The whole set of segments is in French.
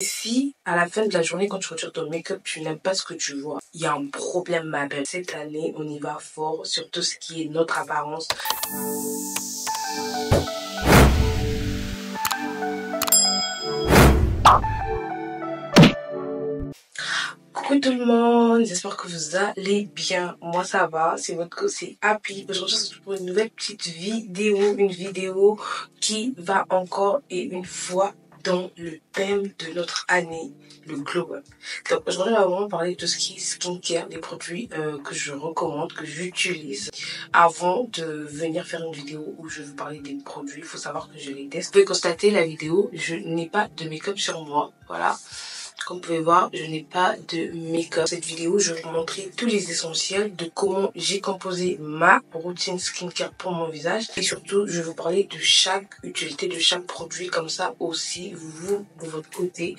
Si à la fin de la journée, quand tu retires ton make-up, tu n'aimes pas ce que tu vois, il y a un problème, ma belle. Cette année, on y va fort sur tout ce qui est notre apparence. Coucou tout le monde, j'espère que vous allez bien. Moi ça va, c'est votre co, c'est Happy. Aujourd'hui je suis pour une nouvelle petite vidéo, une vidéo qui va encore et une fois dans le thème de notre année, le glow up. Donc aujourd'hui on va vraiment parler de tout ce qui est skincare, des produits que je recommande, que j'utilise. Avant de venir faire une vidéo où je vais vous parler des produits, il faut savoir que je les teste. Vous pouvez constater la vidéo, je n'ai pas de make-up sur moi, voilà. Comme vous pouvez voir, je n'ai pas de make-up. Cette vidéo, je vais vous montrer tous les essentiels de comment j'ai composé ma routine skincare pour mon visage. Et surtout, je vais vous parler de chaque utilité, de chaque produit. Comme ça aussi, vous, de votre côté,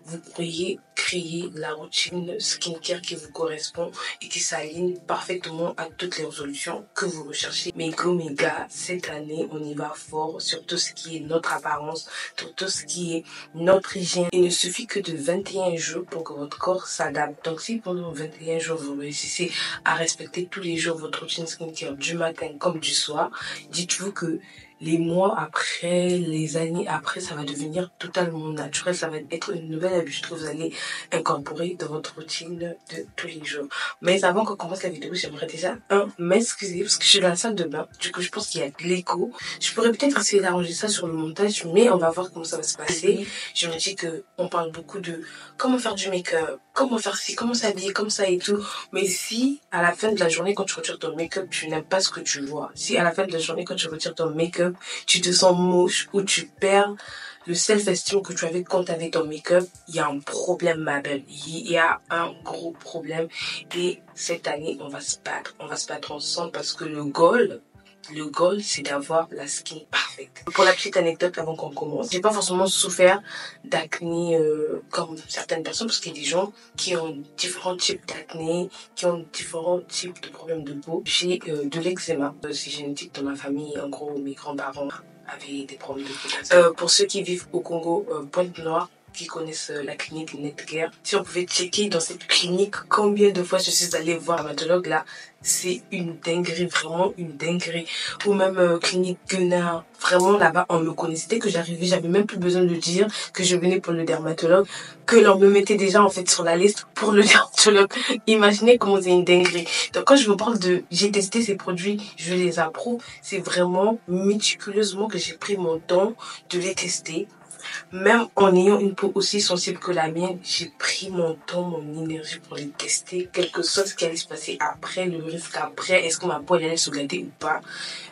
vous pourriez créer la routine skincare qui vous correspond et qui s'aligne parfaitement à toutes les résolutions que vous recherchez. Mes gars, cette année, on y va fort sur tout ce qui est notre apparence, sur tout ce qui est notre hygiène. Il ne suffit que de 21 jours pour que votre corps s'adapte. Donc si pendant 21 jours, vous réussissez à respecter tous les jours votre routine skincare du matin comme du soir, dites-vous que les mois après, les années après, ça va devenir totalement naturel. Ça va être une nouvelle habitude que vous allez incorporer dans votre routine de tous les jours. Mais avant qu'on commence la vidéo, j'aimerais déjà m'excuser parce que je suis dans la salle de bain. Du coup, je pense qu'il y a de l'écho. Je pourrais peut-être essayer d'arranger ça sur le montage, mais on va voir comment ça va se passer. Je me dis que on parle beaucoup de comment faire du make-up, comment faire ci, comment s'habiller comme ça et tout. Mais si à la fin de la journée, quand tu retires ton make-up, tu n'aimes pas ce que tu vois, si à la fin de la journée, quand tu retires ton make-up, tu te sens moche ou tu perds le self-esteem que tu avais quand tu avais ton make-up, il y a un problème, ma belle. Il y a un gros problème. Et cette année, on va se battre. On va se battre ensemble parce que le goal, c'est d'avoir la skin parfaite. Pour la petite anecdote, avant qu'on commence, j'ai pas forcément souffert d'acné comme certaines personnes, parce qu'il y a des gens qui ont différents types d'acné, qui ont différents types de problèmes de peau. J'ai de l'eczéma, c'est génétique dans ma famille. En gros, mes grands-parents avaient des problèmes de peau. Pour ceux qui vivent au Congo, Pointe-Noire, qui connaissent la clinique Netcare, si on pouvait checker dans cette clinique combien de fois je suis allée voir un dermatologue là, c'est une dinguerie, vraiment une dinguerie. Ou même clinique Gunnar, vraiment là-bas on me connaissait. Dès que j'arrivais, j'avais même plus besoin de dire que je venais pour le dermatologue, que l'on me mettait déjà en fait sur la liste pour le dermatologue. Imaginez comment c'est une dinguerie. Donc quand je vous parle de j'ai testé ces produits, je les approuve, c'est vraiment méticuleusement que j'ai pris mon temps de les tester. Même en ayant une peau aussi sensible que la mienne, j'ai pris mon temps, mon énergie pour les tester. Quel que soit ce qui allait se passer après, le risque après, est-ce que ma peau allait se gâter ou pas.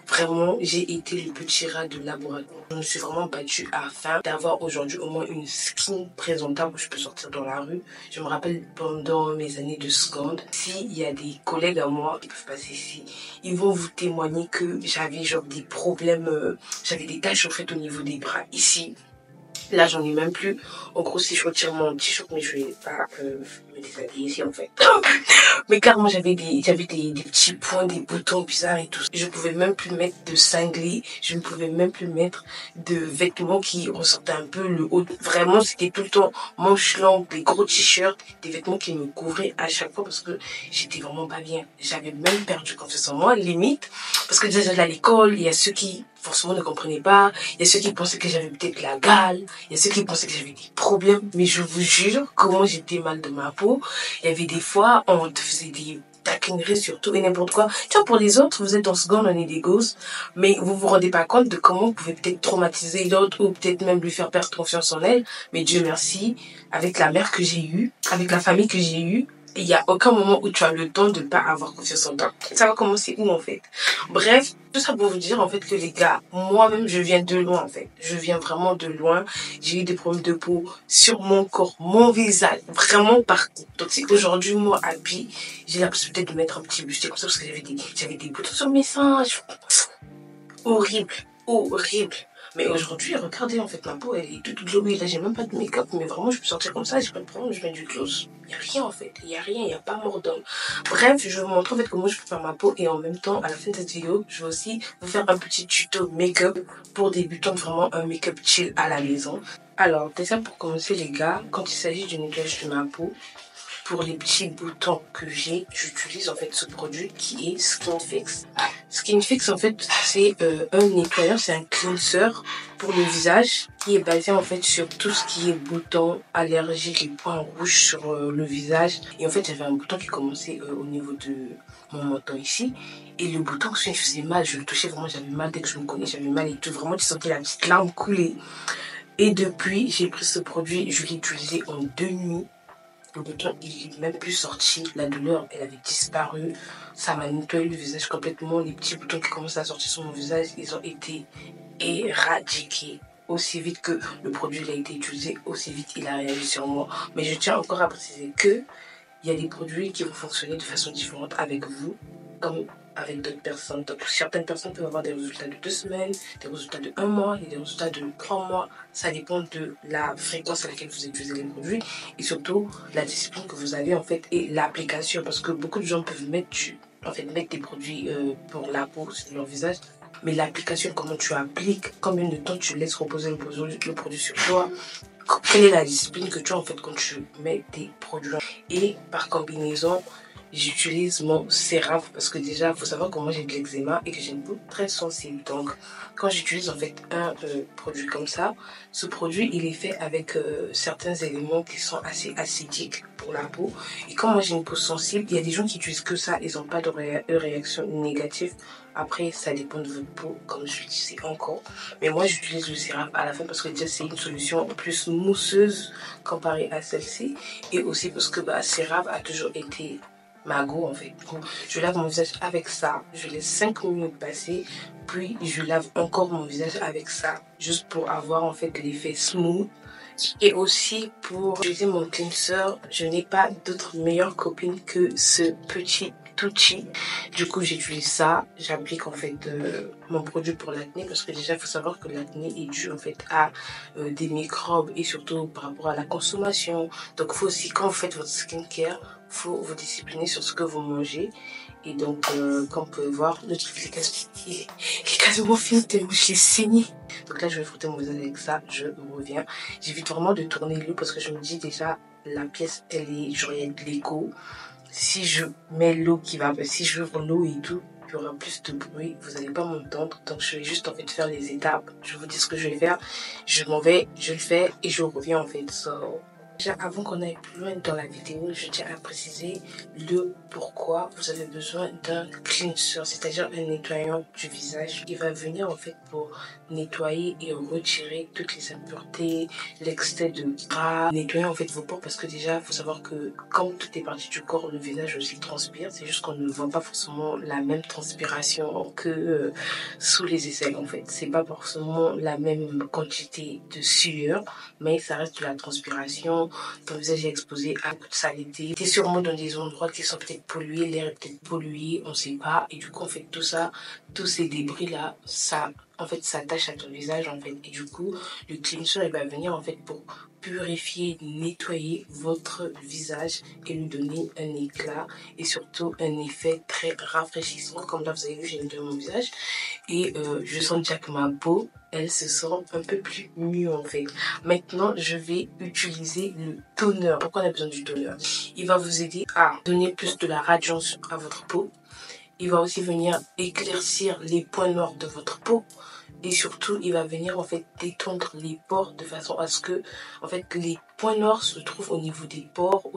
Vraiment, j'ai été le petit rat de laboratoire. Je me suis vraiment battue afin d'avoir aujourd'hui au moins une skin présentable où je peux sortir dans la rue. Je me rappelle pendant mes années de seconde, s'il y a des collègues à moi qui peuvent passer ici, ils vont vous témoigner que j'avais genre des problèmes, j'avais des taches en fait au niveau des bras ici. Là, j'en ai même plus. En gros, si je retire mon t-shirt, mais je vais pas me déshabiller ici, en fait. Mais clairement, j'avais des petits points, des boutons bizarres et tout. Je pouvais même plus mettre de cinglés. Je ne pouvais même plus mettre de vêtements qui ressortaient un peu le haut. Vraiment, c'était tout le temps manches longues, des gros t-shirts, des vêtements qui me couvraient à chaque fois parce que j'étais vraiment pas bien. J'avais même perdu confiance en moi, limite. Parce que déjà, j'allais à l'école, il y a ceux qui forcément ne comprenaient pas. Il y a ceux qui pensaient que j'avais peut-être la gale. Il y a ceux qui pensaient que j'avais des problèmes. Mais je vous jure, comment j'étais mal de ma peau. Il y avait des fois, on te faisait des taquineries sur tout et n'importe quoi. Tu vois, pour les autres, vous êtes en seconde, on est des gosses. Mais vous vous rendez pas compte de comment vous pouvez peut-être traumatiser l'autre ou peut-être même lui faire perdre confiance en elle. Mais Dieu merci, avec la mère que j'ai eue, avec la famille que j'ai eue, il n'y a aucun moment où tu as le temps de ne pas avoir confiance en toi. Ça va commencer où en fait? Bref, tout ça pour vous dire en fait que les gars, moi-même je viens de loin en fait. Je viens vraiment de loin. J'ai eu des problèmes de peau sur mon corps, mon visage, vraiment partout. Donc c'est qu'aujourd'hui, moi, Happy, j'ai la possibilité de mettre un petit bustier comme ça parce que j'avais des boutons sur mes seins. Horrible, horrible. Mais aujourd'hui, regardez, en fait, ma peau, elle est toute glowy. Là, j'ai même pas de make-up, mais vraiment, je peux sortir comme ça, j'ai pas de problème, je mets du gloss. Il n'y a rien, en fait. Il n'y a rien, il n'y a pas mort d'homme. Bref, je vais vous montrer, en fait, comment je peux faire ma peau. Et en même temps, à la fin de cette vidéo, je vais aussi vous faire un petit tuto make-up pour débutants, vraiment un make-up chill à la maison. Alors, déjà, pour commencer, les gars, quand il s'agit du nettoyage de ma peau, pour les petits boutons que j'ai, j'utilise en fait ce produit qui est Skin Fix. Skin Fix, en fait, c'est un nettoyant, c'est un cleanser pour le visage qui est basé en fait sur tout ce qui est boutons, allergies, les points rouges sur le visage. Et en fait, j'avais un bouton qui commençait au niveau de mon menton ici. Et le bouton, il faisait mal, je le touchais vraiment, j'avais mal dès que je me connais, j'avais mal et tout. Vraiment, tu sentais la petite larme couler. Et depuis, j'ai pris ce produit, je l'ai utilisé en 2 nuits. Le bouton, il n'est même plus sorti. La douleur, elle avait disparu. Ça m'a nettoyé le visage complètement. Les petits boutons qui commençaient à sortir sur mon visage, ils ont été éradiqués. Aussi vite que le produit il a été utilisé, aussi vite il a réagi sur moi. Mais je tiens encore à préciser que il y a des produits qui vont fonctionner de façon différente avec vous, comme avec d'autres personnes. Donc, certaines personnes peuvent avoir des résultats de 2 semaines, des résultats de 1 mois et des résultats de 3 mois. Ça dépend de la fréquence à laquelle vous utilisez les produits et surtout la discipline que vous avez en fait et l'application. Parce que beaucoup de gens peuvent mettre des produits pour la peau sur leur visage. Mais l'application, comment tu appliques, combien de temps tu laisses reposer le produit sur toi, quelle est la discipline que tu as en fait quand tu mets tes produits. Et par combinaison, j'utilise mon CeraVe parce que déjà, il faut savoir que moi j'ai de l'eczéma et que j'ai une peau très sensible. Donc, quand j'utilise en fait un produit comme ça, ce produit il est fait avec certains éléments qui sont assez acidiques pour la peau. Et comme moi j'ai une peau sensible, il y a des gens qui utilisent que ça, ils n'ont pas de réaction négative. Après, ça dépend de votre peau, comme je le disais encore. Mais moi, j'utilise le CeraVe à la fin parce que déjà, c'est une solution plus mousseuse comparée à celle-ci. Et aussi parce que CeraVe a toujours été ma go en fait. Du coup, je lave mon visage avec ça. Je laisse 5 minutes passer. Puis, je lave encore mon visage avec ça. Juste pour avoir en fait l'effet smooth. Et aussi pour utiliser mon cleanser, je n'ai pas d'autre meilleure copine que ce petit outil. Du coup, j'utilise ça. J'applique en fait mon produit pour l'acné parce que déjà, il faut savoir que l'acné est dû en fait à des microbes et surtout par rapport à la consommation. Donc, il faut aussi, quand vous faites votre skincare, il faut vous discipliner sur ce que vous mangez. Et donc, comme vous pouvez voir, le truc il est quasiment fini tellement je l'ai saigné. Donc là, je vais frotter mon visage avec ça. Je reviens. J'évite vraiment de tourner l'eau parce que je me dis déjà, la pièce, elle est, genre, il y a de l'écho. Si je mets l'eau si j'ouvre l'eau et tout, il y aura plus de bruit. Vous n'allez pas m'entendre. Donc, je vais juste, en fait, faire les étapes. Je vous dis ce que je vais faire. Je m'en vais, je le fais et je reviens, en fait. Déjà, avant qu'on aille plus loin dans la vidéo, je tiens à préciser le pourquoi vous avez besoin d'un cleanser, c'est-à-dire un nettoyant du visage. Il va venir en fait pour nettoyer et retirer toutes les impuretés, l'excès de gras, nettoyer en fait vos pores parce que déjà, il faut savoir que comme toutes les parties du corps, le visage aussi transpire. C'est juste qu'on ne voit pas forcément la même transpiration que sous les aisselles en fait. C'est pas forcément la même quantité de sueur, mais ça reste de la transpiration. Ton visage est exposé à beaucoup de saleté. T'es sûrement dans des endroits qui sont peut-être pollués, l'air est peut-être pollué, on sait pas. Et du coup, en fait, tout ça, tous ces débris-là, ça, en fait, s'attache à ton visage, en fait. Et du coup, le cleanser, il va venir, en fait, pour purifier, nettoyer votre visage et lui donner un éclat et surtout un effet très rafraîchissant. Comme là, vous avez vu, j'ai nettoyé mon visage et je sens déjà que ma peau, elle se sent un peu plus mieux en fait. Maintenant, je vais utiliser le toner. Pourquoi on a besoin du toner? Il va vous aider à donner plus de la radiance à votre peau. Il va aussi venir éclaircir les points noirs de votre peau. Et surtout, il va venir en fait détendre les pores de façon à ce que en fait les points noirs se trouvent au niveau des pores.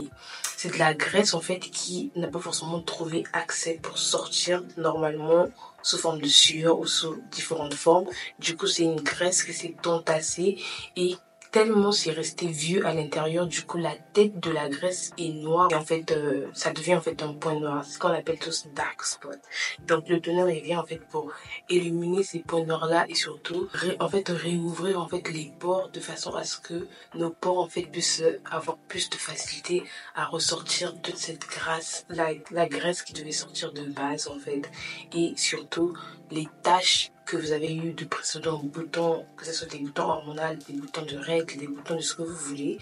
C'est de la graisse en fait qui n'a pas forcément trouvé accès pour sortir normalement sous forme de sueur ou sous différentes formes. Du coup, c'est une graisse qui s'est entassée et tellement c'est resté vieux à l'intérieur, du coup la tête de la graisse est noire et en fait ça devient en fait un point noir, c'est ce qu'on appelle tous dark spot. Donc le toner il vient en fait pour éliminer ces points noirs là et surtout réouvrir en fait les pores de façon à ce que nos pores en fait puissent avoir plus de facilité à ressortir de cette graisse, la graisse qui devait sortir de base en fait, et surtout les taches que vous avez eu de précédents boutons, que ce soit des boutons hormonaux, des boutons de règles, des boutons de ce que vous voulez,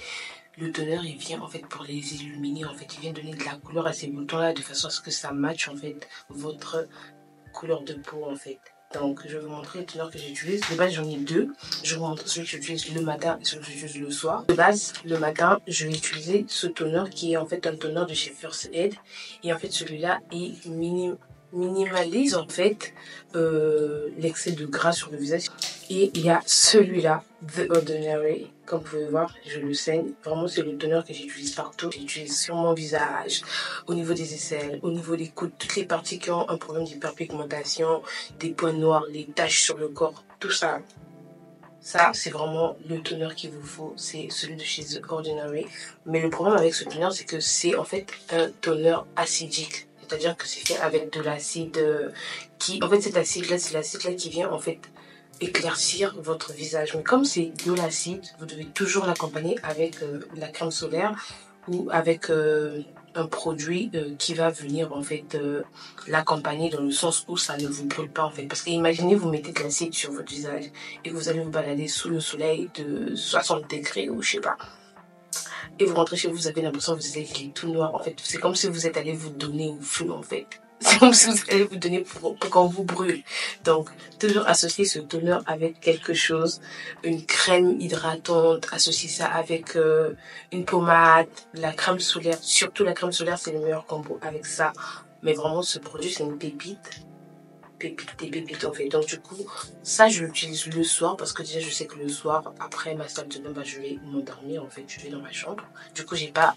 le toner il vient en fait pour les illuminer, en fait il vient donner de la couleur à ces boutons là de façon à ce que ça matche en fait votre couleur de peau en fait. Donc je vais vous montrer le toner que j'utilise. De base j'en ai deux. Je vais vous montrer celui que j'utilise le matin et celui que j'utilise le soir. De base le matin je vais utiliser ce toner qui est en fait un toner de chez First Aid. Et en fait celui-là il minimalise en fait l'excès de gras sur le visage. Et il y a celui-là, The Ordinary. Comme vous pouvez voir, je le saigne. Vraiment, c'est le toner que j'utilise partout. J'utilise sur mon visage, au niveau des aisselles, au niveau des coudes, toutes les parties qui ont un problème d'hyperpigmentation, des points noirs, les taches sur le corps, tout ça. Ça, c'est vraiment le toner qu'il vous faut. C'est celui de chez The Ordinary. Mais le problème avec ce toner, c'est que c'est en fait un toner acidique. C'est-à-dire que c'est fait avec de l'acide qui... En fait, cet acide-là, c'est l'acide-là qui vient en fait éclaircir votre visage. Mais comme c'est de l'acide, vous devez toujours l'accompagner avec la crème solaire ou avec un produit qui va venir en fait l'accompagner dans le sens où ça ne vous brûle pas en fait. Parce que imaginez vous mettez de l'acide sur votre visage et que vous allez vous balader sous le soleil de 60 degrés ou je sais pas. Et vous rentrez chez vous, vous avez l'impression que vous êtes tout noir en fait. C'est comme si vous êtes allé vous donner au feu en fait. C'est comme si vous allez vous donner pour qu'on vous brûle. Donc, toujours associer ce toner avec quelque chose, une crème hydratante, associer ça avec une pommade, la crème solaire. Surtout la crème solaire, c'est le meilleur combo avec ça. Mais vraiment, ce produit, c'est une pépite. Des pépites en fait. Donc du coup, ça je l'utilise le soir parce que déjà je sais que le soir, après ma salle de bain, je vais m'endormir en fait, je vais dans ma chambre. Du coup, j'ai pas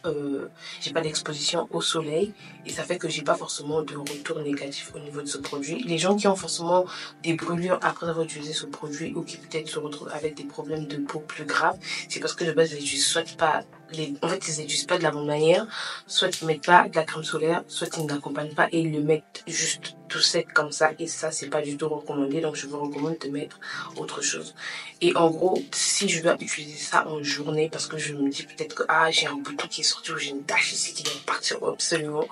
d'exposition au soleil et ça fait que j'ai pas forcément de retour négatif au niveau de ce produit. Les gens qui ont forcément des brûlures après avoir utilisé ce produit ou qui peut-être se retrouvent avec des problèmes de peau plus graves, c'est parce que de base ils n'utilisent soit pas en fait, ils n'utilisent pas de la bonne manière, soit ils mettent pas de la crème solaire, soit ils ne l'accompagnent pas et ils le mettent juste tout sec comme ça. Et ça, c'est pas du tout recommandé. Donc, je vous recommande de mettre autre chose. Et en gros, si je dois utiliser ça en journée, parce que je me dis peut-être que j'ai un bouton qui est sorti ou j'ai une tache ici qui doit partir absolument,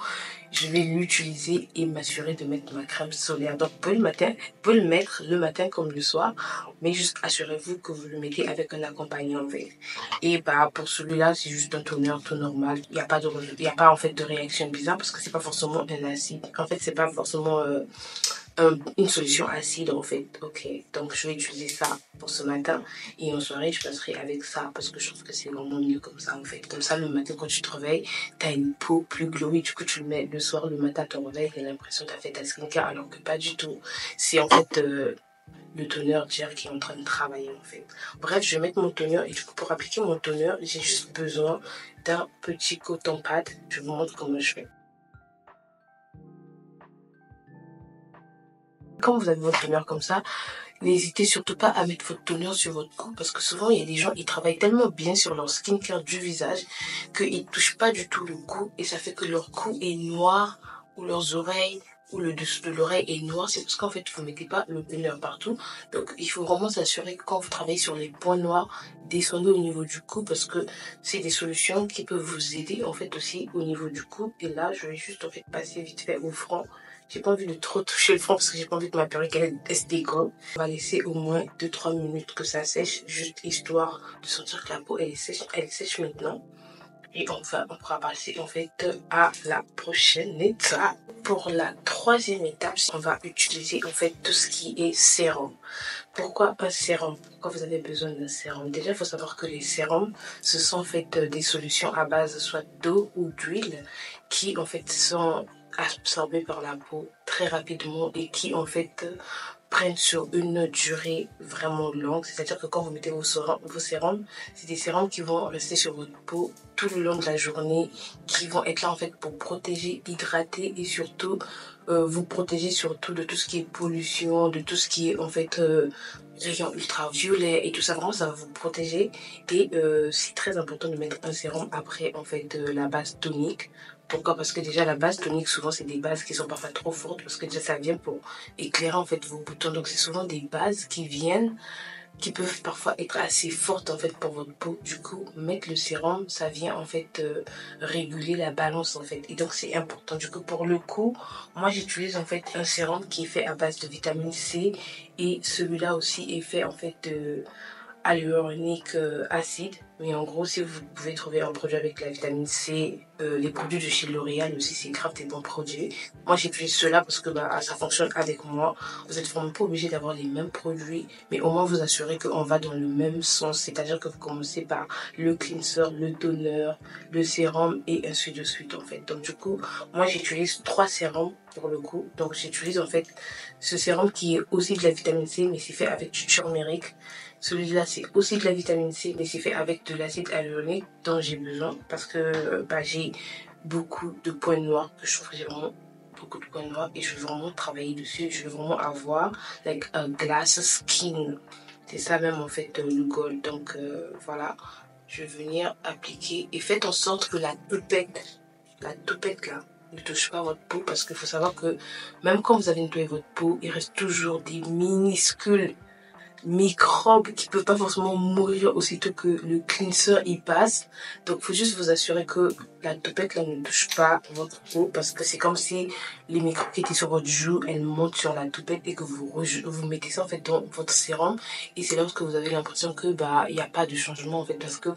je vais l'utiliser et m'assurer de mettre ma crème solaire. Donc, vous pouvez le mettre le matin comme le soir, mais juste assurez-vous que vous le mettez avec un accompagnant en fait. Et bah, pour celui-là, c'est juste un toner tout normal. Il n'y a pas en fait de réaction bizarre parce que c'est pas forcément un acide. En fait, c'est pas forcément une solution acide en fait. Ok, donc je vais utiliser ça pour ce matin et en soirée je passerai avec ça parce que je trouve que c'est vraiment mieux comme ça en fait. Comme ça le matin quand tu te réveilles, t'as une peau plus glowy, du coup tu le mets le soir, le matin tu te réveilles, t'as l'impression que t'as fait ta skincare alors que pas du tout. C'est en fait le toner gel qui est en train de travailler en fait. Bref, je vais mettre mon toner et du coup pour appliquer mon toner, j'ai juste besoin d'un petit coton pad. Je vous montre comment je fais. Quand vous avez votre toner comme ça, n'hésitez surtout pas à mettre votre toner sur votre cou parce que souvent il y a des gens ils travaillent tellement bien sur leur skincare du visage qu'ils touchent pas du tout le cou et ça fait que leur cou est noir ou leurs oreilles ou le dessous de l'oreille est noir. C'est parce qu'en fait vous mettez pas le toner partout. Donc il faut vraiment s'assurer que quand vous travaillez sur les points noirs, descendez au niveau du cou parce que c'est des solutions qui peuvent vous aider en fait aussi au niveau du cou. Et là je vais juste en fait passer vite fait au front. J'ai pas envie de trop toucher le front parce que j'ai pas envie que ma perruque elle se décolle. On va laisser au moins 2-3 minutes que ça sèche, juste histoire de sentir que la peau elle est sèche maintenant. Et on pourra passer en fait à la prochaine étape. Pour la troisième étape, on va utiliser en fait tout ce qui est sérum. Pourquoi un sérum? Pourquoi vous avez besoin d'un sérum? Déjà, il faut savoir que les sérums, ce sont en fait des solutions à base soit d'eau ou d'huile qui en fait sont absorbées par la peau très rapidement et qui en fait prennent sur une durée vraiment longue. C'est-à-dire que quand vous mettez vos sérums, c'est des sérums qui vont rester sur votre peau tout le long de la journée, qui vont être là en fait pour protéger, hydrater et surtout vous protéger surtout de tout ce qui est pollution, de tout ce qui est en fait rayons ultraviolets et tout ça. Vraiment, ça va vous protéger et c'est très important de mettre un sérum après en fait la base tonique. Pourquoi? Parce que déjà la base tonique souvent c'est des bases qui sont parfois trop fortes parce que déjà ça vient pour éclairer en fait vos boutons. Donc c'est souvent des bases qui viennent qui peuvent parfois être assez fortes en fait pour votre peau. Du coup, mettre le sérum, ça vient en fait réguler la balance en fait. Et donc c'est important. Du coup, pour le coup, moi j'utilise en fait un sérum qui est fait à base de vitamine C et celui-là aussi est fait en fait de hyaluronique acide. Mais en gros, si vous pouvez trouver un produit avec la vitamine C, les produits de chez L'Oréal aussi, c'est grave des bons produits. Moi, j'utilise cela parce que ça fonctionne avec moi. Vous êtes vraiment pas obligé d'avoir les mêmes produits, mais au moins vous assurer qu'on va dans le même sens. C'est-à-dire que vous commencez par le cleanser, le toner, le sérum et ainsi de suite en fait. Donc du coup, moi j'utilise 3 sérums pour le coup. Donc j'utilise en fait ce sérum qui est aussi de la vitamine C, mais c'est fait avec du turmeric. Celui-là, c'est aussi de la vitamine C, mais c'est fait avec de l'acide hyaluronique dont j'ai besoin parce que j'ai beaucoup de points noirs que je trouve que j'ai vraiment beaucoup de points noirs et je veux vraiment travailler dessus. Je veux vraiment avoir like a glass skin. C'est ça même en fait le goal. Donc voilà, je vais venir appliquer et faites en sorte que la toupette là, ne touche pas votre peau parce qu'il faut savoir que même quand vous avez nettoyé votre peau, il reste toujours des minuscules microbes qui peuvent pas forcément mourir aussitôt que le cleanser y passe. Donc faut juste vous assurer que la toupette là ne touche pas votre peau parce que c'est comme si les microbes qui étaient sur votre joue, elles montent sur la toupette et que vous mettez ça en fait dans votre sérum et c'est là que vous avez l'impression que il y a pas de changement en fait parce que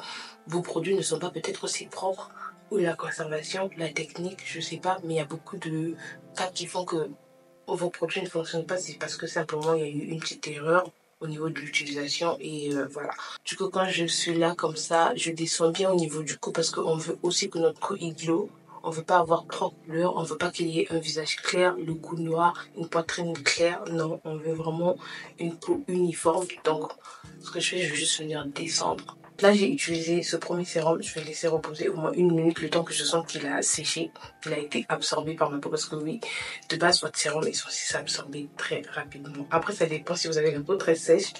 vos produits ne sont pas peut-être aussi propres ou la conservation, la technique, je sais pas, mais il y a beaucoup de cas qui font que vos produits ne fonctionnent pas, c'est parce que simplement il y a eu une petite erreur au niveau de l'utilisation et voilà. Du coup, quand je suis là comme ça, je descends bien au niveau du cou parce qu'on veut aussi que notre cou il glow. On veut pas avoir trop de couleurs, on veut pas qu'il y ait un visage clair, le cou noir, une poitrine claire. Non, on veut vraiment une peau uniforme. Donc, ce que je fais, je vais juste venir descendre. Là, j'ai utilisé ce premier sérum. Je vais le laisser reposer au moins 1 minute, le temps que je sente qu'il a séché, qu'il a été absorbé par ma peau. Parce que oui, de base, votre sérum est censé s'absorber très rapidement. Après, ça dépend si vous avez la peau très sèche.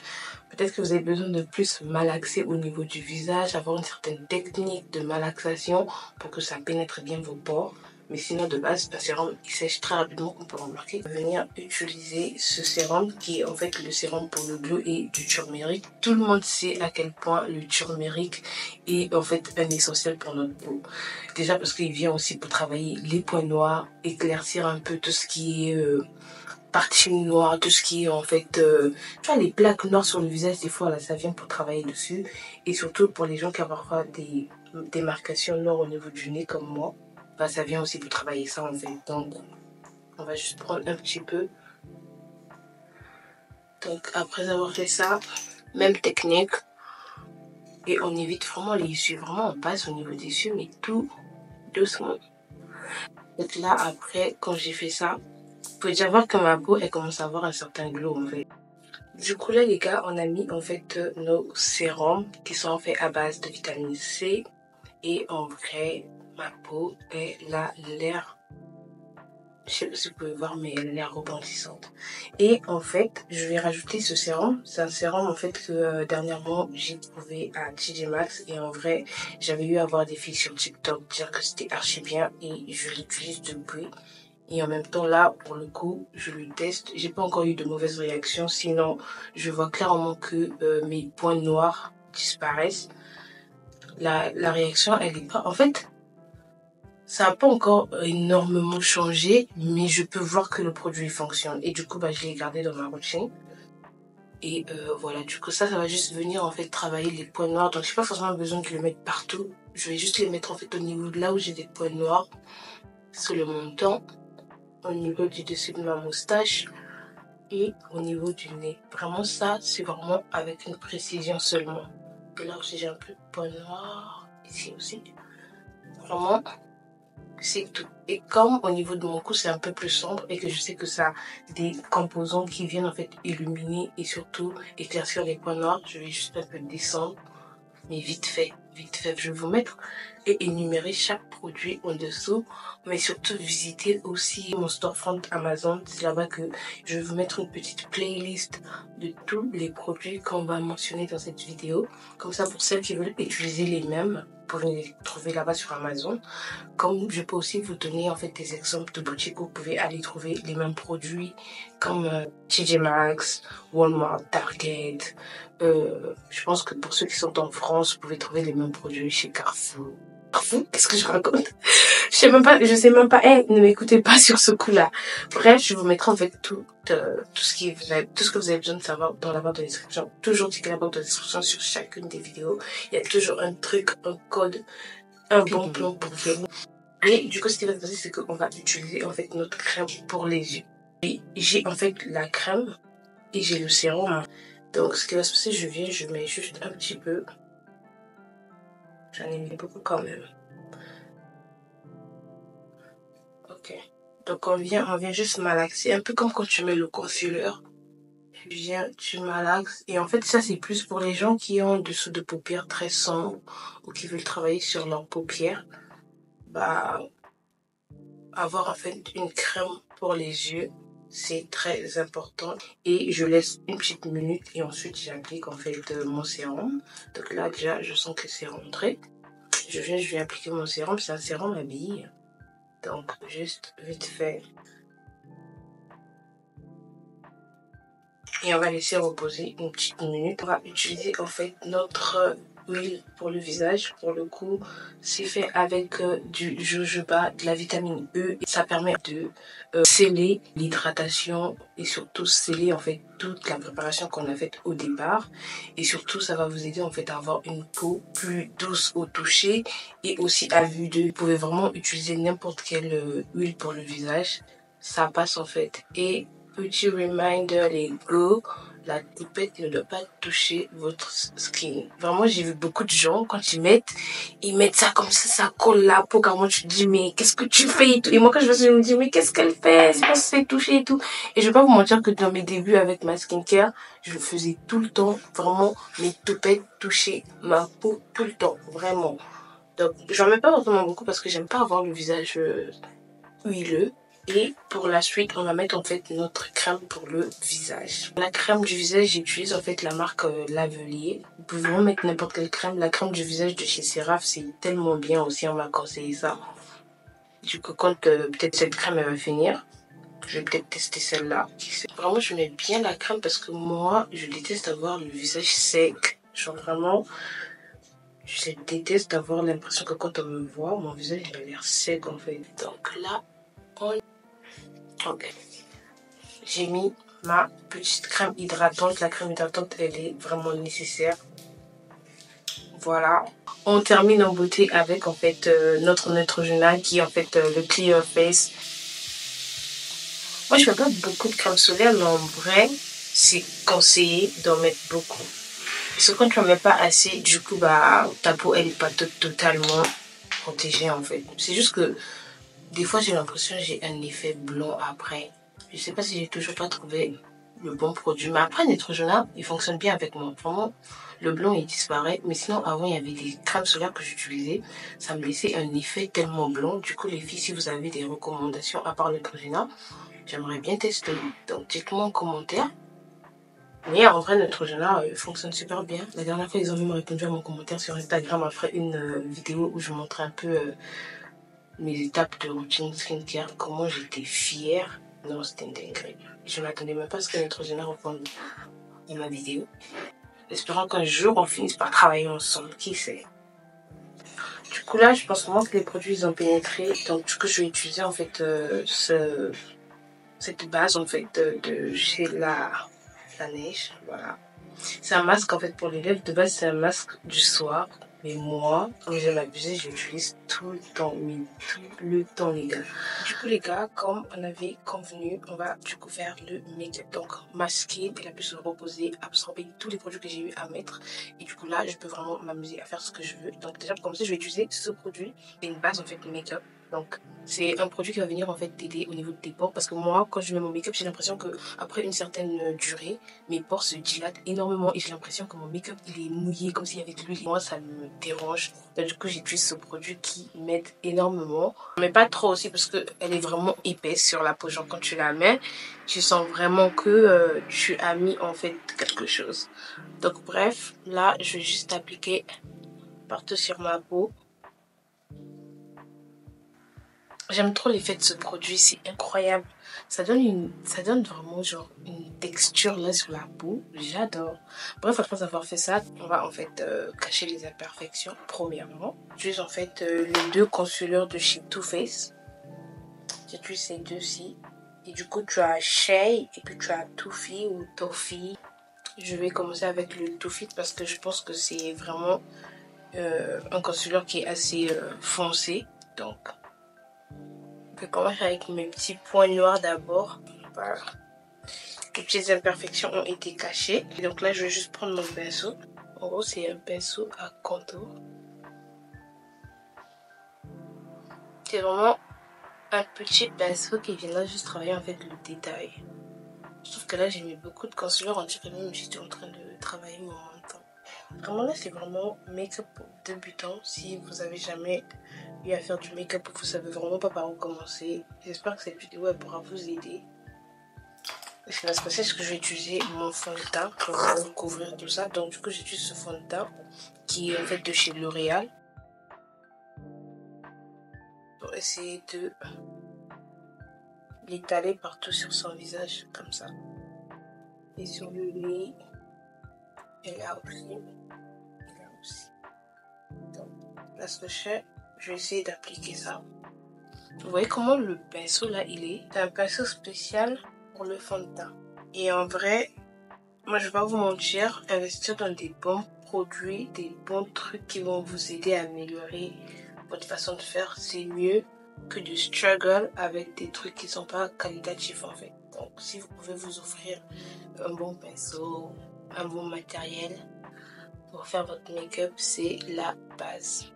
Peut-être que vous avez besoin de plus malaxer au niveau du visage, avoir une certaine technique de malaxation pour que ça pénètre bien vos pores. Mais sinon, de base, un sérum qui sèche très rapidement, on peut remarquer. Je vais venir utiliser ce sérum qui est en fait le sérum pour le glow et du turmeric. Tout le monde sait à quel point le turmeric est en fait un essentiel pour notre peau. Déjà parce qu'il vient aussi pour travailler les points noirs, éclaircir un peu tout ce qui est partie noire, tout ce qui est en fait tu vois les plaques noires sur le visage, des fois là ça vient pour travailler dessus. Et surtout pour les gens qui ont parfois des démarcations noires au niveau du nez comme moi, ça vient aussi pour travailler ça en fait. Donc on va juste prendre un petit peu. Donc après avoir fait ça, même technique, et on évite vraiment les yeux, vraiment on passe au niveau des yeux mais tout doucement. Donc là après quand j'ai fait ça, vous pouvez déjà voir que ma peau elle commence à avoir un certain glow en fait. Du coup là les gars, on a mis en fait nos sérums qui sont faits à base de vitamine C et en vrai ma peau elle a l'air, je sais pas si vous pouvez voir mais elle a l'air rebondissante. Et en fait je vais rajouter ce sérum, c'est un sérum en fait que dernièrement j'ai trouvé à TJ Maxx et en vrai j'avais eu à voir des filles sur TikTok dire que c'était archi bien et je l'utilise depuis. Et en même temps, là, pour le coup, je le teste. J'ai pas encore eu de mauvaises réactions. Sinon, je vois clairement que mes points noirs disparaissent. La réaction, elle est pas... En fait, ça n'a pas encore énormément changé, mais je peux voir que le produit fonctionne. Et du coup, je l'ai gardé dans ma routine. Et voilà, du coup, ça va juste venir en fait travailler les points noirs. Donc, j'ai pas forcément besoin de le mettre partout. Je vais juste les mettre en fait au niveau de là où j'ai des points noirs. Sur le menton, au niveau du dessus de ma moustache et au niveau du nez. Vraiment ça, c'est vraiment avec une précision seulement. Et là aussi j'ai un peu de points noirs, ici aussi. Vraiment, c'est tout. Et comme au niveau de mon cou c'est un peu plus sombre et que je sais que ça a des composants qui viennent en fait illuminer et surtout éclaircir les points noirs, je vais juste un peu descendre, mais vite fait, vite fait. Je vais vous mettre et énumérer chaque produit en dessous, mais surtout visiter aussi mon storefront Amazon. C'est là-bas que je vais vous mettre une petite playlist de tous les produits qu'on va mentionner dans cette vidéo. Comme ça, pour celles qui veulent utiliser les mêmes, vous pouvez les trouver là-bas sur Amazon. Comme je peux aussi vous donner en fait des exemples de boutiques où vous pouvez aller trouver les mêmes produits comme TJ Maxx, Walmart, Target. Je pense que pour ceux qui sont en France, vous pouvez trouver les mêmes produits chez Carrefour. Carrefour, qu'est-ce que je raconte? Je sais même pas. Ne m'écoutez pas sur ce coup-là. Bref, je vous mettrai en fait tout ce que vous avez besoin de savoir dans la barre de description. Toujours checker la barre de description sur chacune des vidéos. Il y a toujours un truc, un code, un bon plan pour vous. Et du coup, ce qui va se passer, c'est qu'on va utiliser en fait notre crème pour les yeux. Et j'ai en fait la crème et j'ai le sérum. Donc, ce qui va se passer, je mets juste un petit peu. J'en ai mis beaucoup quand même. Ok. Donc, on vient juste malaxer, un peu comme quand tu mets le concealer. Tu malaxes. Et en fait, ça, c'est plus pour les gens qui ont dessous de paupières très sombres ou qui veulent travailler sur leurs paupières. Bah, avoir en fait une crème pour les yeux, c'est très important. Et je laisse une petite minute et ensuite j'applique en fait mon sérum. Donc là, déjà, je sens que c'est rentré. Je vais appliquer mon sérum. C'est un sérum à billes. Donc, juste vite fait. Et on va laisser reposer une petite minute. On va utiliser en fait notre huile pour le visage. Pour le coup, c'est fait avec du jojoba, de la vitamine E. Et ça permet de sceller l'hydratation et surtout sceller en fait toute la préparation qu'on a faite au départ. Et surtout, ça va vous aider en fait à avoir une peau plus douce au toucher et aussi à vue d'œil. Vous pouvez vraiment utiliser n'importe quelle huile pour le visage. Ça passe en fait. Et petit reminder, les go, la toupette ne doit pas toucher votre skin. Vraiment, j'ai vu beaucoup de gens, quand ils mettent ça comme ça colle la peau. Carrément, tu te dis, mais qu'est-ce que tu fais et tout. Et moi, quand je me dis, mais qu'est-ce qu'elle fait? C'est pas se fait toucher et tout. Et je vais pas vous mentir que dans mes débuts avec ma skincare, je le faisais tout le temps. Vraiment, mes toupettes touchaient ma peau tout le temps. Vraiment. Donc, j'en mets pas vraiment beaucoup parce que j'aime pas avoir le visage huileux. Et pour la suite, on va mettre en fait notre crème pour le visage. La crème du visage, j'utilise en fait la marque Lavelier. Vous pouvez vraiment mettre n'importe quelle crème. La crème du visage de chez Seraf, c'est tellement bien aussi, on m'a conseillé ça. Du coup, quand peut-être cette crème elle va finir, je vais peut-être tester celle-là. Vraiment, je mets bien la crème parce que moi, je déteste avoir le visage sec. Genre vraiment, je déteste avoir l'impression que quand on me voit, mon visage il a l'air sec en fait. Donc là, ok. J'ai mis ma petite crème hydratante. La crème hydratante, elle est vraiment nécessaire. Voilà. On termine en beauté avec en fait notre Neutrogena qui est en fait le Clear Face. Moi, je fais pas beaucoup de crème solaire, mais en vrai, c'est conseillé d'en mettre beaucoup. Parce que quand tu en mets pas assez, du coup, bah, ta peau, elle est pas totalement protégée en fait. C'est juste que des fois, j'ai l'impression que j'ai un effet blanc après. Je sais pas si j'ai toujours pas trouvé le bon produit. Mais après, Neutrogena, il fonctionne bien avec moi. Vraiment, le blanc, il disparaît. Mais sinon, avant, il y avait des crèmes solaires que j'utilisais. Ça me laissait un effet tellement blanc. Du coup, les filles, si vous avez des recommandations à part Neutrogena, j'aimerais bien tester. Donc, dites-moi en commentaire. Mais en vrai, Neutrogena fonctionne super bien. La dernière fois, ils ont même répondu à mon commentaire sur Instagram après une vidéo où je montrais un peu mes étapes de routine skincare, comment j'étais fière. Non, c'était une dinguerie. Je m'attendais même pas à ce que Neutrogena réponde à ma vidéo. Espérons qu'un jour on finisse par travailler ensemble, qui sait. Du coup là, je pense vraiment que les produits ils ont pénétré. Donc du coup, je vais utiliser en fait cette base en fait de chez la neige. Voilà. C'est un masque en fait pour les lèvres. De base, c'est un masque du soir. Mais moi, quand j'aime abuser, j'utilise tout le temps, mais tout le temps, les gars. Du coup, les gars, comme on avait convenu, on va du coup faire le make-up. Donc, masquer, et la plus se reposer, absorber tous les produits que j'ai eu à mettre. Et du coup, là, je peux vraiment m'amuser à faire ce que je veux. Donc, déjà, pour commencer, je vais utiliser ce produit. C'est une base en fait de make-up. Donc c'est un produit qui va venir en fait t'aider au niveau de tes pores, parce que moi quand je mets mon make-up, j'ai l'impression que après une certaine durée, mes pores se dilatent énormément et j'ai l'impression que mon make-up il est mouillé comme s'il y avait de l'huile. Moi ça me dérange. Donc, du coup j'utilise ce produit qui m'aide énormément, mais pas trop aussi parce que elle est vraiment épaisse sur la peau. Genre quand tu la mets, tu sens vraiment que tu as mis en fait quelque chose. Donc bref, là je vais juste appliquer partout sur ma peau. J'aime trop l'effet de ce produit, c'est incroyable. Ça donne vraiment genre une texture là sur la peau. J'adore. Bref, après avoir fait ça, on va en fait cacher les imperfections. Premièrement, j'utilise en fait les deux concealers de chez Too Faced. J'utilise ces deux-ci. Et du coup, tu as Shea et puis tu as Touffi ou Toffee. Je vais commencer avec le Touffi parce que je pense que c'est vraiment un concealer qui est assez foncé. Donc, je vais commencer avec mes petits points noirs d'abord. Voilà. Toutes ces imperfections ont été cachées. Et donc là, je vais juste prendre mon pinceau. En gros, c'est un pinceau à contour. C'est vraiment un petit pinceau qui vient là juste travailler en fait le détail. Je trouve que là, j'ai mis beaucoup de concealer. On dirait même que j'étais en train de travailler mon menton. Vraiment là, c'est vraiment make-up pour débutants. Si vous avez jamais eu à faire du make-up, vous savez vraiment pas par où commencer, j'espère que cette vidéo elle pourra vous aider. Ce qui va se passer, c'est que je vais utiliser mon fond de teint pour recouvrir tout ça. Donc du coup, j'utilise ce fond de teint qui est en fait de chez L'Oréal. Pour essayer de l'étaler partout sur son visage, comme ça. Et sur le nez, et là aussi. Et là aussi. Donc là, ce que je vais essayer d'appliquer ça. Vous voyez comment le pinceau là, il est. C'est un pinceau spécial pour le fond de teint. Et en vrai, moi je vais pas vous mentir, investir dans des bons produits, des bons trucs qui vont vous aider à améliorer votre façon de faire, c'est mieux que de struggle avec des trucs qui sont pas qualitatifs en fait. Donc si vous pouvez vous offrir un bon pinceau, un bon matériel pour faire votre make-up, c'est la base.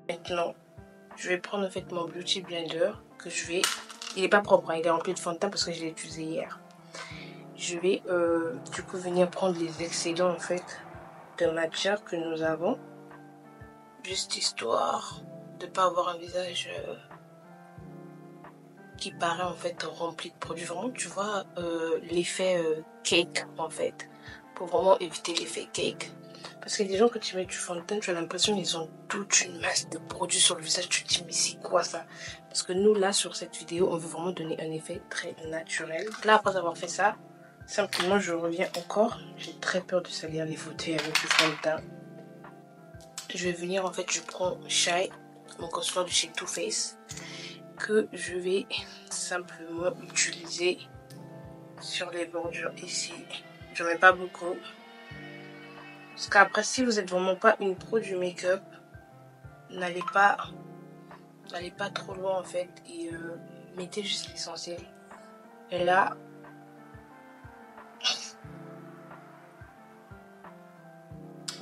Maintenant, je vais prendre en fait mon Beauty Blender que je vais... Il est pas propre, hein, il est rempli de fond de teint parce que je l'ai utilisé hier. Je vais du coup venir prendre les excédents en fait de matière que nous avons. Juste histoire de pas avoir un visage qui paraît en fait rempli de produits. Vraiment tu vois l'effet cake en fait. Pour vraiment éviter l'effet cake. Parce que les gens, quand tu mets du fond de teint, tu as l'impression qu'ils ont toute une masse de produits sur le visage. Tu te dis, mais c'est quoi ça? Parce que nous, là, sur cette vidéo, on veut vraiment donner un effet très naturel. Là, après avoir fait ça, simplement, je reviens encore. J'ai très peur de salir les fauteuils avec du fond de teint. Je vais venir, en fait, je prends Shea, mon concealer de chez Too Faced, que je vais simplement utiliser sur les bordures ici. Je mets pas beaucoup. Parce qu'après, si vous n'êtes vraiment pas une pro du make-up, n'allez pas trop loin en fait et mettez juste l'essentiel. Et là,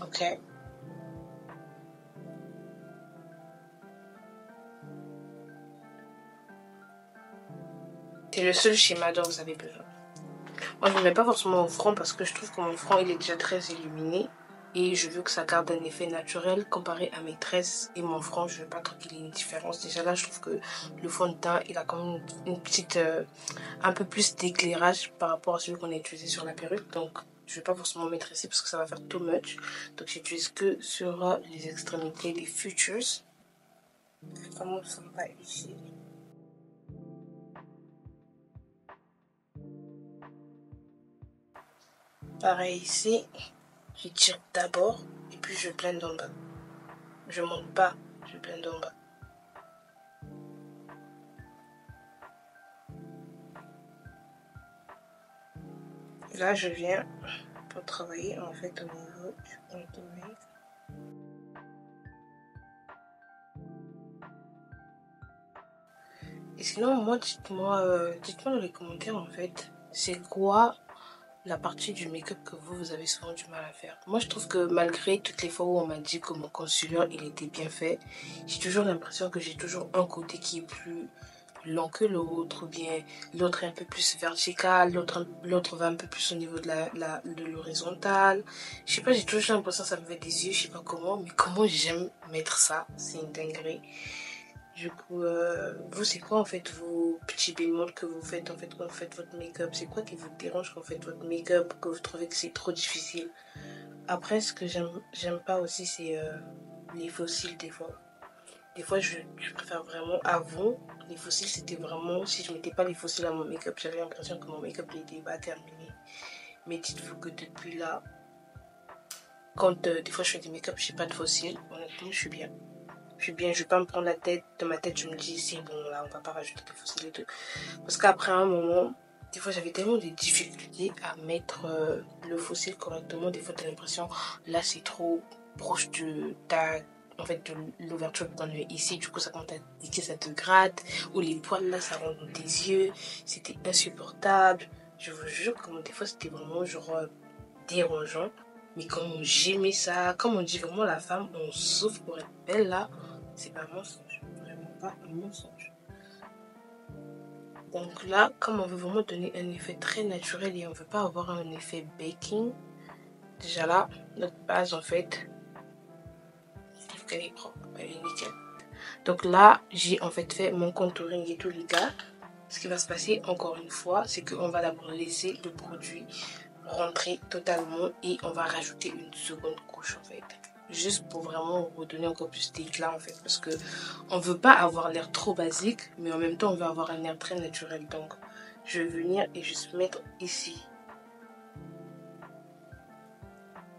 ok. C'est le seul schéma dont vous avez besoin. Moi, je ne mets pas forcément au front parce que je trouve que mon front il est déjà très illuminé. Et je veux que ça garde un effet naturel comparé à mes tresses et mon front. Je veux pas trop qu'il y ait une différence. Déjà là, je trouve que le fond de teint, il a quand même une petite... un peu plus d'éclairage par rapport à celui qu'on a utilisé sur la perruque. Donc, je vais pas forcément mettre ici parce que ça va faire too much. Donc, j'utilise que sur les extrémités des futures. Vraiment sympa ici. Pareil ici. Je tire d'abord et puis je blende en bas. Je monte pas, je blende en bas. Là, je viens pour travailler en fait au niveau du contour. Et sinon, moi, dites-moi dans les commentaires en fait, c'est quoi la partie du make-up que vous avez souvent du mal à faire. Moi, je trouve que malgré toutes les fois où on m'a dit que mon concealer, il était bien fait, j'ai toujours l'impression que j'ai toujours un côté qui est plus lent que l'autre, ou bien l'autre est un peu plus vertical, l'autre va un peu plus au niveau de l'horizontale. Je sais pas, j'ai toujours l'impression que ça me fait des yeux, je sais pas comment, mais comment j'aime mettre ça, c'est une dinguerie. Du coup, vous, c'est quoi en fait vos petits bémols que vous faites en fait quand vous faites votre make-up? C'est quoi qui vous dérange quand vous faites votre make-up, que vous trouvez que c'est trop difficile? Après, ce que j'aime pas aussi, c'est les fossiles des fois. Des fois, je préfère vraiment avant. Les fossiles, c'était vraiment, si je mettais pas les fossiles à mon make-up, j'avais l'impression que mon make-up n'était pas terminé. Mais dites-vous que depuis là, quand des fois je fais des make-up, j'ai pas de fossiles, honnêtement, je suis bien. Je suis bien, je vais pas me prendre la tête. Dans ma tête, je me dis, c'est bon, là, on va pas rajouter des fossiles et tout. Parce qu'après un moment, des fois, j'avais tellement de difficultés à mettre le fossile correctement. Des fois, t'as l'impression, là, c'est trop proche de ta, en fait, de l'ouverture dans le ici. Du coup, ça commence à piquer, ça te gratte. Ou les poils, là, ça rentre dans tes yeux. C'était insupportable. Je vous jure, comment des fois, c'était vraiment, genre, dérangeant. Mais comment j'aimais ça. Comme on dit vraiment, la femme, on souffre pour être belle, là. C'est pas un mensonge. Vraiment pas un mensonge. Donc là, comme on veut vraiment donner un effet très naturel et on veut pas avoir un effet baking, déjà là, notre base en fait, je trouve qu'elle est propre, elle est nickel. Donc là, j'ai en fait mon contouring et tout les gars. Ce qui va se passer encore une fois, c'est qu'on va d'abord laisser le produit rentrer totalement et on va rajouter une seconde couche en fait. Juste pour vraiment redonner encore plus d'éclat en fait. Parce que on veut pas avoir l'air trop basique, mais en même temps on veut avoir un air très naturel. Donc je vais venir et juste mettre ici.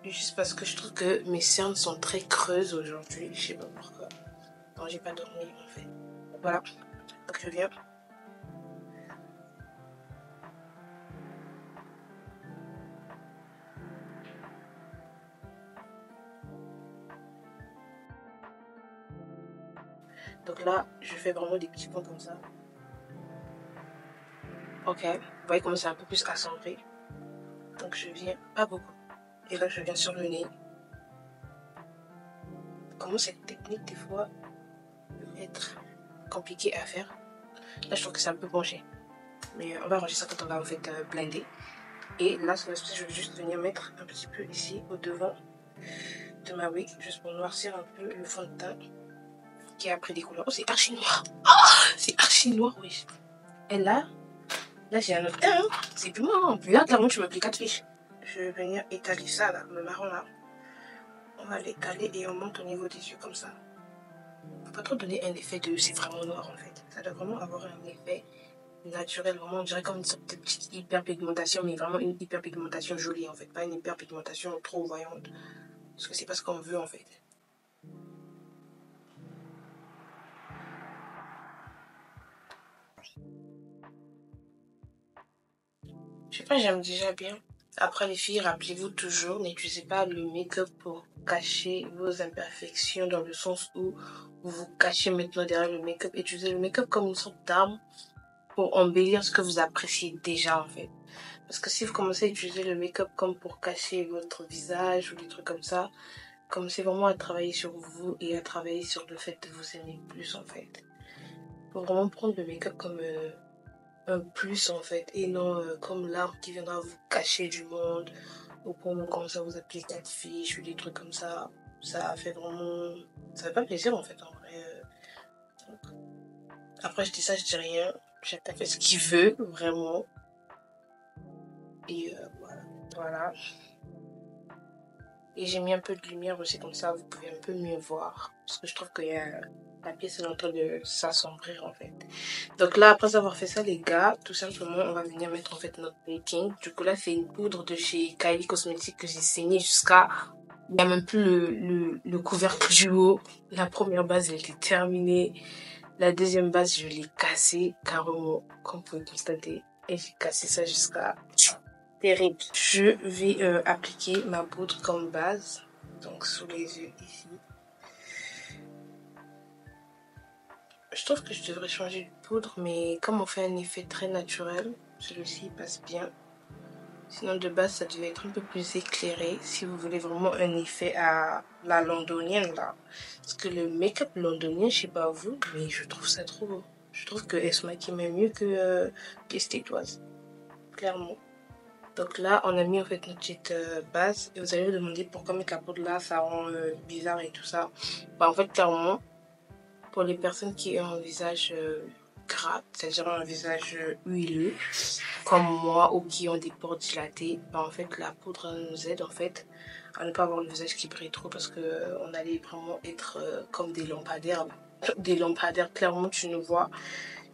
Juste parce que je trouve que mes cernes sont très creuses aujourd'hui. Je sais pas pourquoi. Non, j'ai pas dormi en fait. Voilà. Donc je viens. Donc là, je fais vraiment des petits points comme ça. Ok. Vous voyez comment c'est un peu plus assemblé. Donc je viens pas beaucoup. Et là, je viens sur le nez. Comment cette technique, des fois, peut être compliquée à faire. Là, je trouve que c'est un peu penché. Mais on va arranger ça quand on va en fait blinder. Et là, je vais juste venir mettre un petit peu ici, au devant de ma wig, juste pour noircir un peu le fond de teint qui a pris des couleurs. Oh, c'est archi noir. Oh, c'est archi noir, oui. Et là j'ai un autre teint. Hein. C'est plus moi. Hein. Là, clairement, tu m'appliques 4 fiches. Je vais venir étaler ça, là, le marron, là. On va l'étaler et on monte au niveau des yeux comme ça. Faut pas trop donner un effet de c'est vraiment noir, en fait. Ça doit vraiment avoir un effet naturel, vraiment, on dirait comme une sorte de petite hyperpigmentation, mais vraiment une hyperpigmentation jolie, en fait. Pas une hyperpigmentation trop voyante. Parce que c'est pas ce qu'on veut, en fait. Je sais pas, j'aime déjà bien. Après les filles, rappelez-vous toujours, n'utilisez pas le make-up pour cacher vos imperfections dans le sens où vous vous cachez maintenant derrière le make-up. Utilisez le make-up comme une sorte d'arme pour embellir ce que vous appréciez déjà en fait. Parce que si vous commencez à utiliser le make-up comme pour cacher votre visage ou des trucs comme ça, commencez vraiment à travailler sur vous et à travailler sur le fait de vous aimer plus en fait. Faut vraiment prendre le make-up comme un plus en fait et non comme l'arme qui viendra vous cacher du monde ou comme quand ça vous applique 4 fiches ou des trucs comme ça fait vraiment ça fait pas plaisir en fait en vrai donc. Après je dis ça je dis rien, chacun fait ce qu'il veut vraiment et voilà et j'ai mis un peu de lumière aussi comme ça vous pouvez un peu mieux voir parce que je trouve que la pièce est en train de s'assombrir en fait. Donc là, après avoir fait ça, les gars, tout simplement, on va venir mettre en fait notre baking. Du coup là, c'est une poudre de chez Kylie Cosmetics que j'ai saignée jusqu'à... Il n'y a même plus le couvercle du haut. La première base, elle était terminée. La deuxième base, je l'ai cassée carrément, comme vous pouvez constater. Et j'ai cassé ça jusqu'à... Terrible. Je vais appliquer ma poudre comme base. Donc sous les yeux ici. Je trouve que je devrais changer de poudre, mais comme on fait un effet très naturel, celui-ci passe bien. Sinon, de base, ça devait être un peu plus éclairé si vous voulez vraiment un effet à la londonienne, là. Parce que le make-up londonien, je sais pas vous, mais je trouve ça trop beau. Je trouve qu'elle se maquille même mieux que les stétoises, clairement. Donc là, on a mis en fait notre petite base. Et vous allez vous demander pourquoi mettre la poudre là, ça rend bizarre et tout ça. Bah, en fait, clairement, pour les personnes qui ont un visage gras, c'est-à-dire un visage huileux, comme moi, ou qui ont des pores dilatés, bah, en fait, la poudre nous aide en fait à ne pas avoir le visage qui brille trop parce que on allait vraiment être comme des lampadaires. Des lampadaires, clairement, tu nous vois.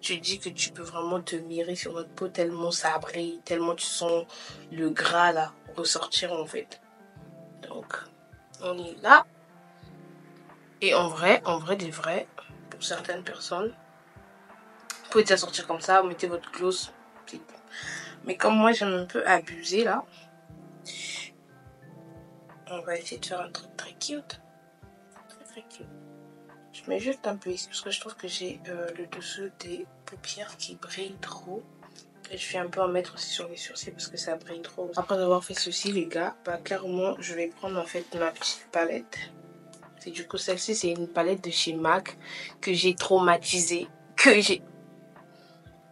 Tu dis que tu peux vraiment te mirer sur notre peau tellement ça brille, tellement tu sens le gras là ressortir en fait. Donc, on est là. Et en vrai, des vrais, pour certaines personnes, vous pouvez déjà sortir comme ça, vous mettez votre gloss. Mais comme moi, j'aime un peu abuser là, on va essayer de faire un truc très cute. Très cute. Je mets juste un peu ici parce que je trouve que j'ai le dessous des paupières qui brille trop. Et je vais un peu en mettre aussi sur les sourcils parce que ça brille trop. Après avoir fait ceci, les gars, bah clairement, je vais prendre en fait ma petite palette. Et du coup, celle-ci, c'est une palette de chez MAC que j'ai traumatisée. Que j'ai...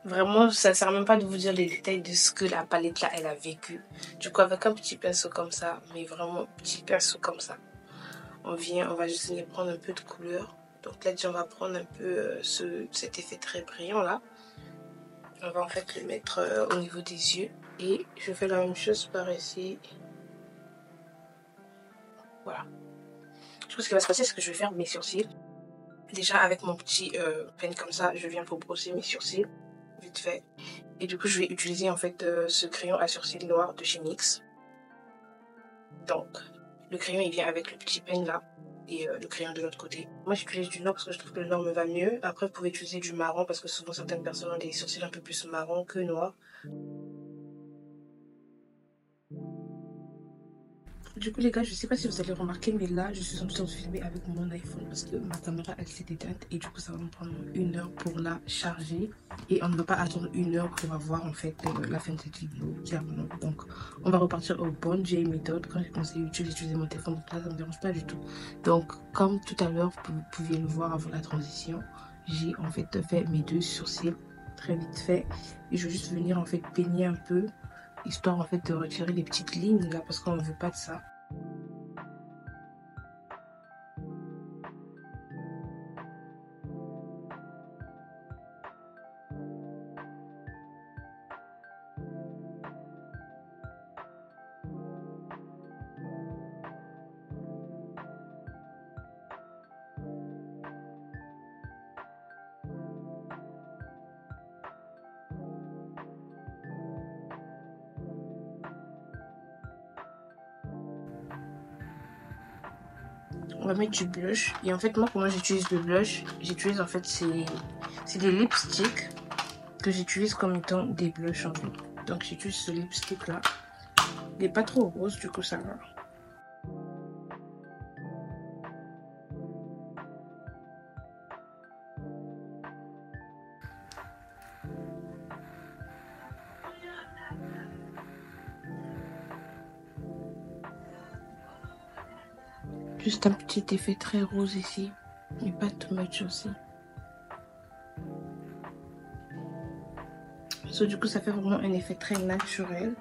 Vraiment, ça sert même pas de vous dire les détails de ce que la palette là, elle a vécu. Du coup, avec un petit pinceau comme ça, mais vraiment petit pinceau comme ça, on va juste venir prendre un peu de couleur. Donc là, déjà, on va prendre un peu cet effet très brillant là. On va en fait le mettre au niveau des yeux. Et je fais la même chose par ici. Voilà. Du coup, ce qui va se passer, c'est que je vais faire mes sourcils. Déjà, avec mon petit pen comme ça, je viens pour brosser mes sourcils. Vite fait. Et du coup, je vais utiliser en fait ce crayon à sourcils noir de chez NYX. Donc, le crayon, il vient avec le petit pen là. Et le crayon de l'autre côté. Moi, j'utilise du noir parce que je trouve que le noir me va mieux. Après, vous pouvez utiliser du marron parce que souvent, certaines personnes ont des sourcils un peu plus marron que noir. Du coup les gars, je sais pas si vous avez remarqué, mais là je suis en train de filmer avec mon iPhone parce que ma caméra elle s'est éteinte et du coup ça va me prendre 1 heure pour la charger et on ne va pas attendre 1 heure pour avoir en fait la fin de cette vidéo clairement. Donc on va repartir au bonne vieille méthode. Quand j'ai commencé YouTube, j'utilisais mon téléphone, donc là ça me dérange pas du tout. Donc comme tout à l'heure vous pouviez le voir avant la transition, j'ai en fait fait mes 2 sourcils très vite fait et je vais juste venir en fait peigner un peu histoire en fait de retirer les petites lignes là parce qu'on ne veut pas de ça. On va mettre du blush et en fait moi comment j'utilise le blush, j'utilise en fait c'est des lipsticks que j'utilise comme étant des blushs en fait. Donc j'utilise ce lipstick là, il n'est pas trop rose du coup ça va. Juste un petit effet très rose ici, mais pas too much aussi. So, du coup ça fait vraiment un effet très naturel.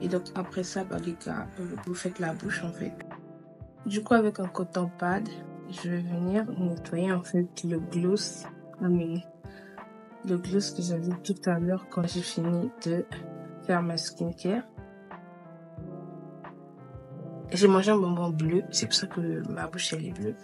Et donc après ça bah, les gars, vous faites la bouche en fait. Du coup avec un coton pad, je vais venir nettoyer en fait le gloss. Le gloss que j'avais tout à l'heure quand j'ai fini de faire ma skincare. J'ai mangé un bonbon bleu, c'est pour ça que ma bouche elle est bleue.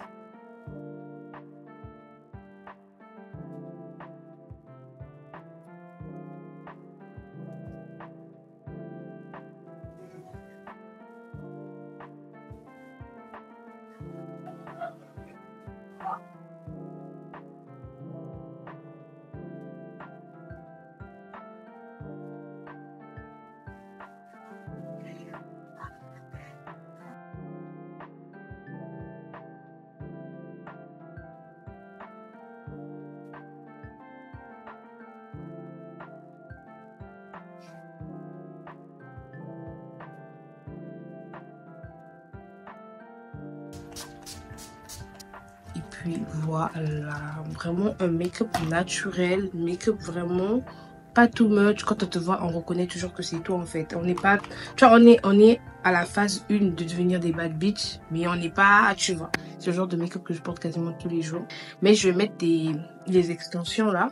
Et puis voilà, vraiment un make-up naturel, make-up vraiment pas too much. Quand on te voit, on reconnaît toujours que c'est toi en fait. On n'est pas, tu vois, on est à la phase 1 de devenir des bad bitch, mais on n'est pas, tu vois. C'est le genre de make-up que je porte quasiment tous les jours. Mais je vais mettre les extensions là.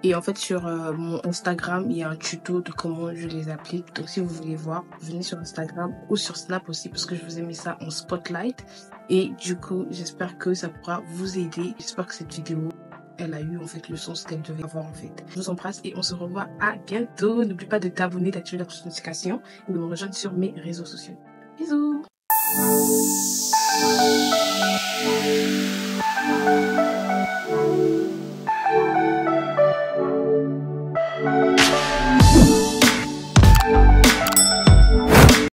Et en fait, sur mon Instagram, il y a un tuto de comment je les applique. Donc, si vous voulez voir, venez sur Instagram ou sur Snap aussi parce que je vous ai mis ça en spotlight. Et du coup, j'espère que ça pourra vous aider. J'espère que cette vidéo, elle a eu en fait le sens qu'elle devait avoir en fait. Je vous embrasse et on se revoit à bientôt. N'oublie pas de t'abonner, d'activer la notification et de me rejoindre sur mes réseaux sociaux. Bisous!